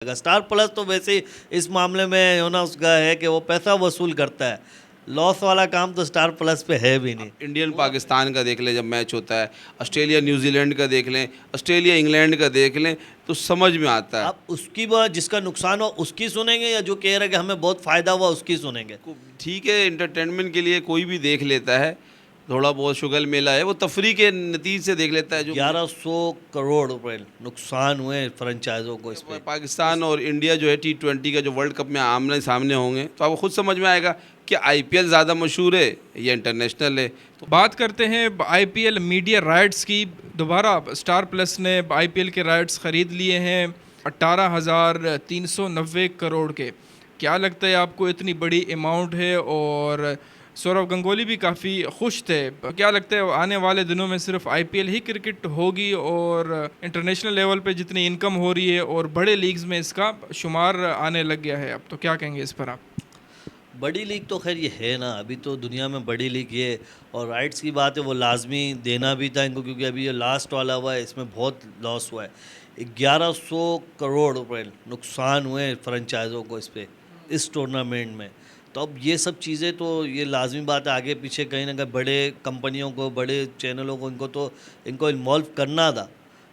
Star plus तो वैसे ही इस मामले में ना उसका है कि वो पैसा वसूल करता है। लॉस वाला काम तो स्टार प्लस पे है भी नहीं। इंडियन पाकिस्तान का देख लें जब मैच होता है, ऑस्ट्रेलिया न्यूजीलैंड का देख लें, ऑस्ट्रेलिया इंग्लैंड का देख लें, तो समझ में आता है। आप उसकी बात, जिसका नुकसान हो उसकी सुनेंगे या जो कह रहा है कि हमें बहुत फ़ायदा हुआ उसकी सुनेंगे? ठीक है, एंटरटेनमेंट के लिए कोई भी देख लेता है, थोड़ा बहुत शुगल मेला है, वो तफरी के नतीजे से देख लेता है। जो 1100 करोड़ रुपए नुकसान हुए फ्रेंचाइजों को इस पे। पाकिस्तान और इंडिया जो है T20 का जो वर्ल्ड कप में आमने सामने होंगे, तो आपको खुद समझ में आएगा कि IPL ज़्यादा मशहूर है या इंटरनेशनल है। तो बात करते हैं आईपीएल मीडिया राइट्स की। दोबारा स्टार प्लस ने आईपीएल के राइट्स ख़रीद लिए हैं 18,390 करोड़ के। क्या लगता है आपको, इतनी बड़ी अमाउंट है? और सौरव गंगोली भी काफ़ी खुश थे। क्या लगता है आने वाले दिनों में सिर्फ आईपीएल ही क्रिकेट होगी और इंटरनेशनल लेवल पे जितनी इनकम हो रही है और बड़े लीग्स में इसका शुमार आने लग गया है अब, तो क्या कहेंगे इस पर आप? बड़ी लीग तो खैर ये है ना, अभी तो दुनिया में बड़ी लीग ये। और राइट्स की बात है, वो लाजमी देना भी था इनको, क्योंकि अभी ये लास्ट वाला हुआ है, इसमें बहुत लॉस हुआ है। 1100 करोड़ रुपए नुकसान हुए फ्रेंचाइज़ों को इस पे, इस टूर्नामेंट में। तो अब ये सब चीज़ें तो ये लाजमी बात है, आगे पीछे कहीं ना कहीं बड़े कंपनियों को, बड़े चैनलों को, इनको इन्वॉल्व करना था।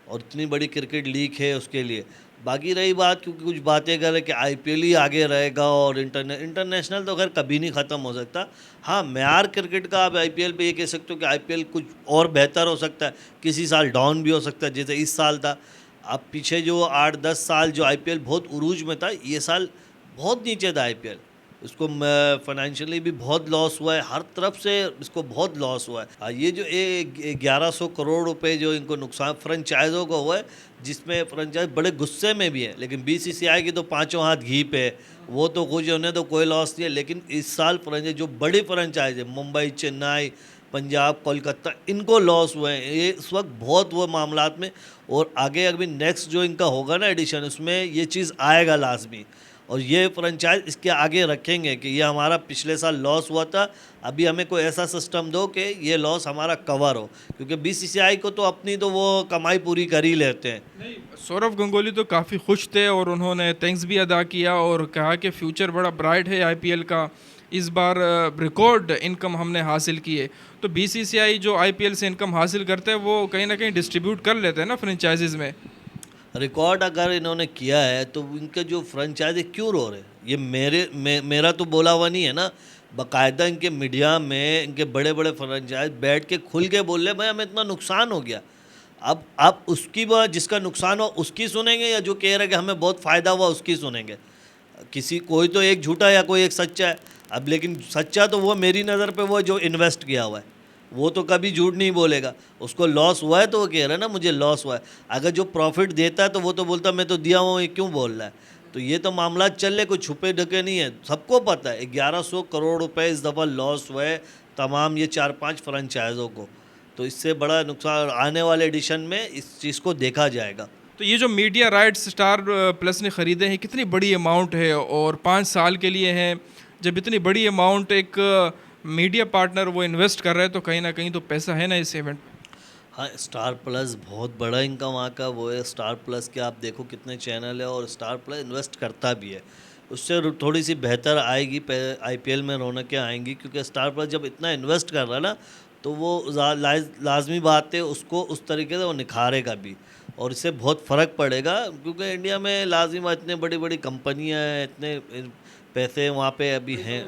और इतनी बड़ी क्रिकेट लीग है उसके लिए। बाकी रही बात, क्योंकि कुछ बातें कर रहे कि आईपीएल ही आगे रहेगा और इंटरनेशनल तो खैर कभी नहीं ख़त्म हो सकता। हाँ, मेयार क्रिकेट का आप आईपीएल पे ये कह सकते हो कि आईपीएल कुछ और बेहतर हो सकता है, किसी साल डाउन भी हो सकता है, जैसे इस साल था। अब पीछे जो 8-10 साल जो आईपीएल बहुत उरूज में था, ये साल बहुत नीचे था आईपीएल। इसको फाइनेंशियली भी बहुत लॉस हुआ है, हर तरफ से इसको बहुत लॉस हुआ है। ये जो 1100 करोड़ रुपए जो इनको नुकसान फ्रेंचाइज़ों को हुआ है, जिसमें फ्रेंचाइज बड़े गुस्से में भी है, लेकिन बीसीसीआई की तो पांचों हाथ घी पे है। वो तो कुछ, उन्हें तो कोई लॉस नहीं है। लेकिन इस साल फ्रेंचाइज जो बड़ी फ्रेंचाइज है, मुंबई, चेन्नई, पंजाब, कोलकाता, इनको लॉस हुए हैं ये इस वक्त बहुत हुए मामलात में। और आगे अभी नेक्स्ट जो इनका होगा ना एडिशन, उसमें ये चीज़ आएगा लाजमी। और ये फ्रेंचाइज इसके आगे रखेंगे कि ये हमारा पिछले साल लॉस हुआ था, अभी हमें कोई ऐसा सिस्टम दो कि ये लॉस हमारा कवर हो, क्योंकि बीसीसीआई को तो अपनी तो वो कमाई पूरी कर ही लेते हैं। नहीं, सौरव गंगोली तो काफ़ी खुश थे और उन्होंने थैंक्स भी अदा किया और कहा कि फ्यूचर बड़ा ब्राइट है आईपीएल का। इस बार रिकॉर्ड इनकम हमने हासिल की है। तो बीसीसीआई जो आईपीएल से इनकम हासिल करते हैं वो कहीं ना कहीं डिस्ट्रीब्यूट कर लेते हैं ना फ्रेंचाइजीज में। रिकॉर्ड अगर इन्होंने किया है तो इनके जो फ्रेंचाइज क्यों रो रहे हैं? ये मेरा तो बोला हुआ नहीं है ना। बाकायदा इनके मीडिया में इनके बड़े बड़े फ्रेंचाइज बैठ के खुल के बोल रहे भाई हमें इतना नुकसान हो गया। अब आप उसकी बात, जिसका नुकसान हो उसकी सुनेंगे या जो कह रहे हैं कि हमें बहुत फ़ायदा हुआ उसकी सुनेंगे? किसी, कोई तो एक झूठा या कोई एक सच्चा है। अब लेकिन सच्चा तो वो मेरी नज़र पे वो जो इन्वेस्ट किया हुआ है, वो तो कभी झूठ नहीं बोलेगा। उसको लॉस हुआ है तो वो कह रहा है ना मुझे लॉस हुआ है। अगर जो प्रॉफिट देता है तो वो तो बोलता मैं तो दिया हूँ, ये क्यों बोल रहा है? तो ये तो मामला चल रहे, कोई छुपे ढके नहीं है, सबको पता है। 1100 करोड़ रुपए इस दफ़ा लॉस हुए तमाम ये 4-5 फ्रेंचाइज़ों को। तो इससे बड़ा नुकसान आने वाले एडिशन में इस चीज़ को देखा जाएगा। तो ये जो मीडिया राइट्स स्टार प्लस ने ख़रीदे हैं, कितनी बड़ी अमाउंट है और 5 साल के लिए हैं। जब इतनी बड़ी अमाउंट एक मीडिया पार्टनर वो इन्वेस्ट कर रहे हैं तो कहीं ना कहीं तो पैसा है ना इस इवेंट में। हाँ, स्टार प्लस बहुत बड़ा इनका वहाँ का वो है। स्टार प्लस के आप देखो कितने चैनल है, और स्टार प्लस इन्वेस्ट करता भी है। उससे थोड़ी सी बेहतर आएगी, आईपीएल में रौनकें आएंगी, क्योंकि स्टार प्लस जब इतना इन्वेस्ट कर रहा है ना, तो वो लाजमी बात है उसको उस तरीके से वो निखारेगा भी। और इससे बहुत फ़र्क पड़ेगा, क्योंकि इंडिया में लाजिम इतने बड़ी बड़ी कंपनियाँ हैं, इतने पैसे वहाँ पे अभी हैं,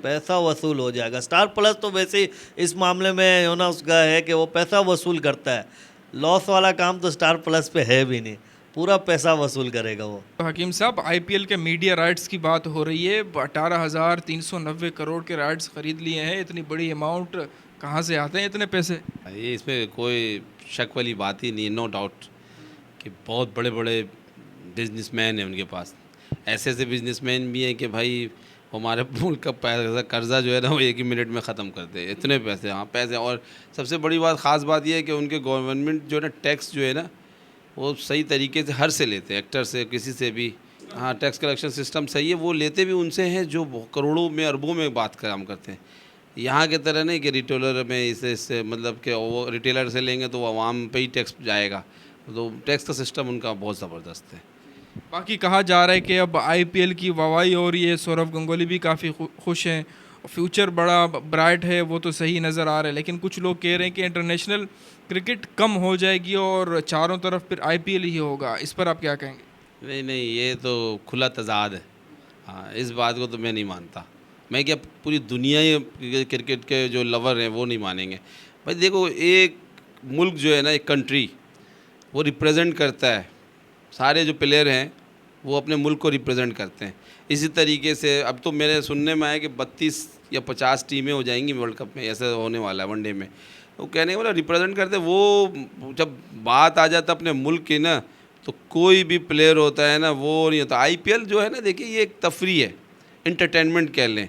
पैसा वसूल हो जाएगा। स्टार प्लस तो वैसे ही इस मामले में ना उसका है कि वो पैसा वसूल करता है। लॉस वाला काम तो स्टार प्लस पे है भी नहीं, पूरा पैसा वसूल करेगा वो। तो हकीम साहब, आईपीएल के मीडिया राइट्स की बात हो रही है। 18,390 करोड़ के राइट्स ख़रीद लिए हैं। इतनी बड़ी अमाउंट कहाँ से आते हैं इतने पैसे? ये इसमें कोई शक वाली बात ही नहीं है, नो डाउट कि बहुत बड़े बड़े बिजनेसमैन हैं उनके पास। ऐसे ऐसे बिजनेसमैन भी हैं कि भाई हमारे मुल्क का पैसा कर्जा जो है ना वो एक ही मिनट में ख़त्म कर दे, इतने पैसे। हाँ, पैसे। और सबसे बड़ी बात, ख़ास बात यह है कि उनके गवर्नमेंट जो है ना, टैक्स जो है ना वो सही तरीके से हर से लेते हैं, एक्टर से, किसी से भी। हाँ, टैक्स कलेक्शन सिस्टम सही है, वो लेते भी उनसे हैं जो करोड़ों में, अरबों में बात का काम करते हैं। यहाँ के तरह नहीं कि रिटेलर में इससे मतलब कि वो रिटेलर से लेंगे तो वो आवाम पे ही टैक्स जाएगा। तो टैक्स का सिस्टम उनका बहुत ज़बरदस्त है। बाकी कहा जा रहा है कि अब आईपीएल की वाहवाही हो रही है, सौरव गंगोली भी काफ़ी खुश हैं, फ्यूचर बड़ा ब्राइट है, वो तो सही नज़र आ रहा है। लेकिन कुछ लोग कह रहे हैं कि इंटरनेशनल क्रिकेट कम हो जाएगी और चारों तरफ फिर आईपीएल ही होगा। इस पर आप क्या कहेंगे? नहीं नहीं, ये तो खुला तजाद है। हाँ, इस बात को तो मैं नहीं मानता। मैं क्या, पूरी दुनिया ही क्रिकेट के जो लवर हैं वो नहीं मानेंगे। भाई देखो, एक मुल्क जो है ना, एक कंट्री, वो रिप्रेजेंट करता है, सारे जो प्लेयर हैं वो अपने मुल्क को रिप्रेजेंट करते हैं। इसी तरीके से अब तो मेरे सुनने में आया कि 32 या 50 टीमें हो जाएंगी वर्ल्ड कप में, ऐसा होने वाला है वनडे में। तो कहने वाला रिप्रेजेंट करते, वो जब बात आ जाता अपने मुल्क की ना, तो कोई भी प्लेयर होता है ना वो नहीं होता। आईपीएल जो है ना, देखिए ये एक तफरी है, इंटरटेनमेंट कह लें।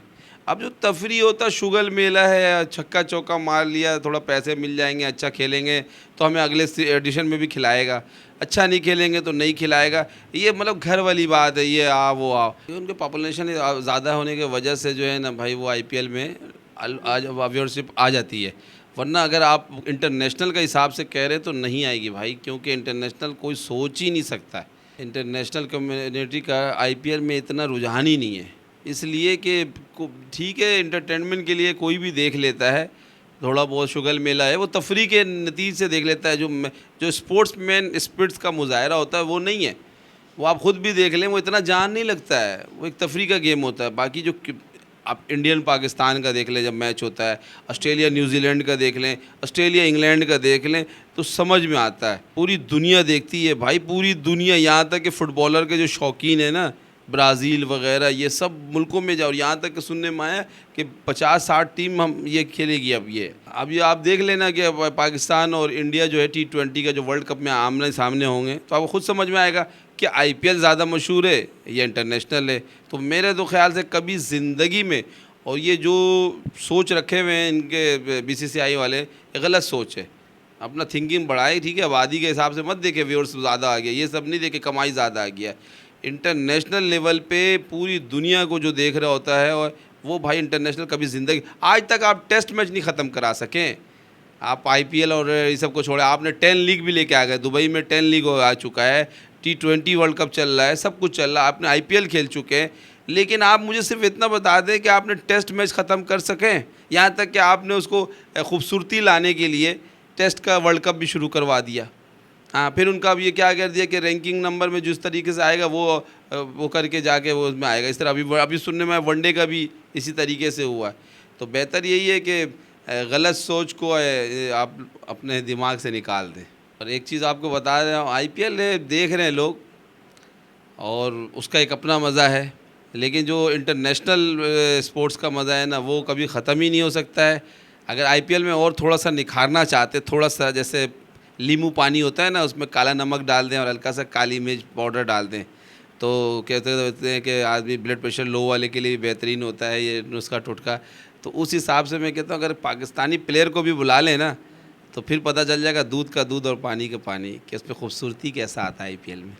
अब जो तफरी होता, शुगल मेला है, छक्का चौका मार लिया, थोड़ा पैसे मिल जाएंगे, अच्छा खेलेंगे तो हमें अगले एडिशन में भी खिलाएगा, अच्छा नहीं खेलेंगे तो नहीं खिलाएगा। ये मतलब घर वाली बात है, ये आ वो आओ। ये उनके पॉपुलेशन ज़्यादा होने की वजह से जो है ना भाई, वो आईपीएल में आज व्यूअरशिप आ जाती है। वरना अगर आप इंटरनेशनल का हिसाब से कह रहे तो नहीं आएगी भाई, क्योंकि इंटरनेशनल कोई सोच ही नहीं सकता है। इंटरनेशनल कम्युनिटी का आईपीएल में इतना रुझान ही नहीं है, इसलिए कि ठीक है, एंटरटेनमेंट के लिए कोई भी देख लेता है, थोड़ा बहुत शुगल मेला है, वो तफरी के नतीजे से देख लेता है। जो स्पोर्ट्स मैन स्पिरिट्स का मुजाहरा होता है वो नहीं है। वो आप ख़ुद भी देख लें, वो इतना जान नहीं लगता है, वो एक तफरी का गेम होता है। बाकी जो आप इंडियन पाकिस्तान का देख लें जब मैच होता है, ऑस्ट्रेलिया न्यूजीलैंड का देख लें, ऑस्ट्रेलिया इंग्लैंड का देख लें, तो समझ में आता है। पूरी दुनिया देखती है भाई, पूरी दुनिया, यहाँ तक कि फ़ुटबॉलर के जो शौकीन है ना, ब्राज़ील वगैरह, ये सब मुल्कों में जाओ, यहाँ तक कि सुनने में आया कि 50-60 टीम हम ये खेलेगी। अब ये आप देख लेना कि पाकिस्तान और इंडिया जो है T20 का जो वर्ल्ड कप में आमने सामने होंगे, तो आपको खुद समझ में आएगा कि आईपीएल ज़्यादा मशहूर है या इंटरनेशनल है। तो मेरे तो ख्याल से कभी ज़िंदगी में, और ये जो सोच रखे हुए हैं इनके बीसीसीआई वाले, ये गलत सोच है। अपना थिंकिंग बढ़ाए, ठीक है, आबादी के हिसाब से मत देखे व्यूअर्स ज़्यादा आ गया, ये सब नहीं देखे कमाई ज़्यादा आ गया। इंटरनेशनल लेवल पे पूरी दुनिया को जो देख रहा होता है, और वो भाई इंटरनेशनल कभी ज़िंदगी, आज तक आप टेस्ट मैच नहीं ख़त्म करा सकें। आप आईपीएल और ये सब को छोड़े, आपने 10 लीग भी लेके आ गए, दुबई में 10 लीग आ चुका है, T20 वर्ल्ड कप चल रहा है, सब कुछ चल रहा है, आपने आईपीएल खेल चुके हैं। लेकिन आप मुझे सिर्फ इतना बता दें कि आपने टेस्ट मैच ख़त्म कर सकें, यहाँ तक कि आपने उसको खूबसूरती लाने के लिए टेस्ट का वर्ल्ड कप भी शुरू करवा दिया। हाँ, फिर उनका अब ये क्या कर दिया कि रैंकिंग नंबर में जिस तरीके से आएगा वो करके जाके वो उसमें आएगा। इस तरह अभी सुनने में वनडे का भी इसी तरीके से हुआ है। तो बेहतर यही है कि गलत सोच को आप अपने दिमाग से निकाल दें। और एक चीज़ आपको बता रहा हूँ, आईपीएल देख रहे हैं लोग और उसका एक अपना मज़ा है, लेकिन जो इंटरनेशनल स्पोर्ट्स का मज़ा है ना, वो कभी ख़त्म ही नहीं हो सकता है। अगर आईपीएल में और थोड़ा सा निखारना चाहते, थोड़ा सा जैसे नींबू पानी होता है ना, उसमें काला नमक डाल दें और हल्का सा काली मिर्च पाउडर डाल दें, तो कहते हैं कि आदमी ब्लड प्रेशर लो वाले के लिए बेहतरीन होता है ये नुस्खा टोटका। तो उस हिसाब से मैं कहता हूँ, अगर पाकिस्तानी प्लेयर को भी बुला लें ना, तो फिर पता चल जाएगा दूध का दूध और पानी का पानी, कि उसमें खूबसूरती कैसा आता है आईपीएल में।